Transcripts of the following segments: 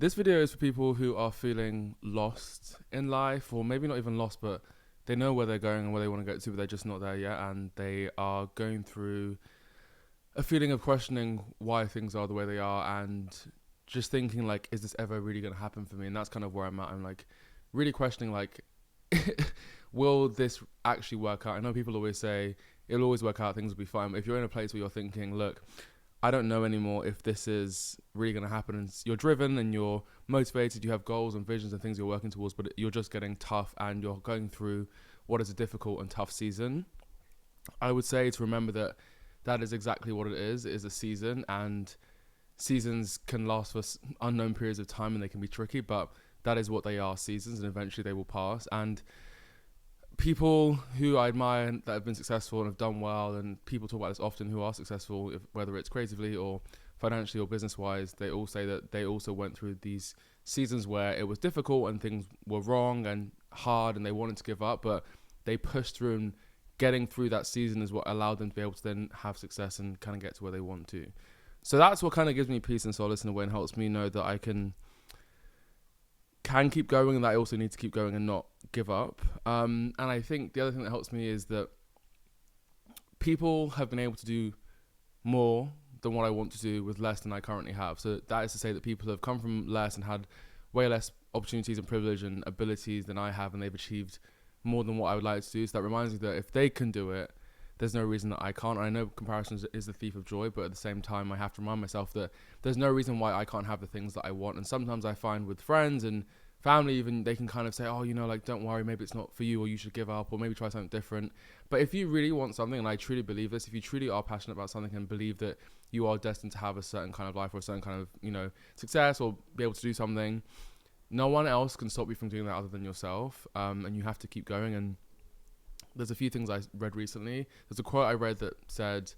This video is for people who are feeling lost in life, or maybe not even lost, but they know where they're going and where they want to go to, but they're just not there yet, and they are going through a feeling of questioning why things are the way they are, and just thinking like, is this ever really going to happen for me? And that's kind of where I'm at. I'm like really questioning like, will this actually work out? I know people always say it'll always work out, things will be fine. But if you're in a place where you're thinking, look, I don't know anymore if this is really going to happen, and you're driven and you're motivated, you have goals and visions and things you're working towards, but you're just getting tough and you're going through what is a difficult and tough season, I would say to remember that that is exactly what it is. It is a season, and seasons can last for unknown periods of time and they can be tricky, but that is what they are, seasons, and eventually they will pass. And people who I admire that have been successful and have done well, and people talk about this often who are successful, whether it's creatively or financially or business-wise, they all say that they also went through these seasons where it was difficult and things were wrong and hard and they wanted to give up, but they pushed through, and getting through that season is what allowed them to be able to then have success and kind of get to where they want to. So that's what kind of gives me peace and solace in a way, and helps me know that I can keep going, and that I also need to keep going and not give up. And I think the other thing that helps me is that people have been able to do more than what I want to do with less than I currently have. So that is to say that people have come from less and had way less opportunities and privilege and abilities than I have, and they've achieved more than what I would like to do. So that reminds me that if they can do it, there's no reason that I can't. And I know comparison is the thief of joy, but at the same time, I have to remind myself that there's no reason why I can't have the things that I want. And sometimes I find with friends and family even, they can kind of say, oh, you know, like, don't worry, maybe it's not for you, or you should give up, or maybe try something different. But if you really want something, and I truly believe this, if you truly are passionate about something and believe that you are destined to have a certain kind of life or a certain kind of, you know, success, or be able to do something, no one else can stop you from doing that other than yourself. And you have to keep going. And there's a few things I read recently. There's a quote I read that said,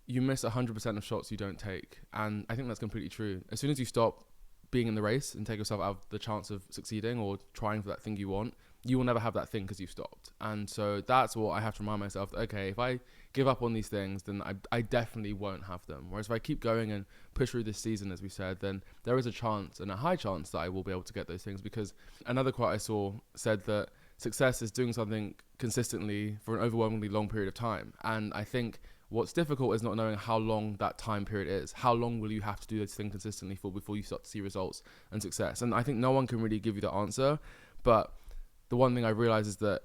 you miss 100% of shots you don't take. And I think that's completely true. As soon as you stop being in the race and take yourself out of the chance of succeeding or trying for that thing you want, you will never have that thing because you've stopped. And so that's what I have to remind myself, that, okay, if I give up on these things, then I definitely won't have them. Whereas if I keep going and push through this season, as we said, then there is a chance, and a high chance, that I will be able to get those things. Because another quote I saw said that success is doing something consistently for an overwhelmingly long period of time. And I think what's difficult is not knowing how long that time period is. How long will you have to do this thing consistently for before you start to see results and success? And I think no one can really give you the answer. But the one thing I realize is that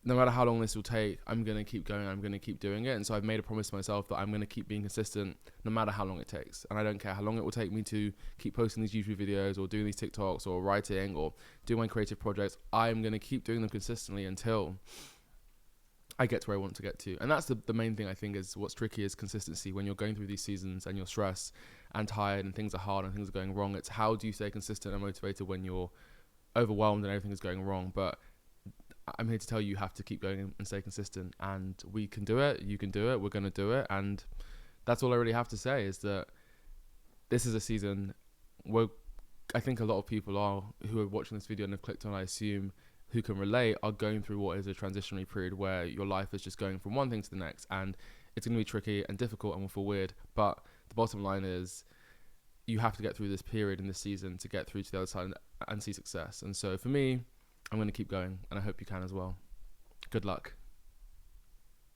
no matter how long this will take, I'm going to keep going. I'm going to keep doing it. And so I've made a promise to myself that I'm going to keep being consistent no matter how long it takes. And I don't care how long it will take me to keep posting these YouTube videos or doing these TikToks or writing or doing my creative projects. I'm going to keep doing them consistently until I get to where I want to get to. And that's the main thing I think is what's tricky, is consistency. When you're going through these seasons and you're stressed and tired and things are hard and things are going wrong, it's how do you stay consistent and motivated when you're overwhelmed and everything is going wrong. But I'm here to tell you, you have to keep going and stay consistent, and we can do it. You can do it. We're going to do it. And that's all I really have to say, is that this is a season where I think a lot of people who are watching this video and have clicked on, I assume, who can relate, are going through what is a transitionary period where your life is just going from one thing to the next, and it's going to be tricky and difficult and will feel weird. But the bottom line is, you have to get through this period in this season to get through to the other side and see success. And so for me, I'm going to keep going, and I hope you can as well. Good luck.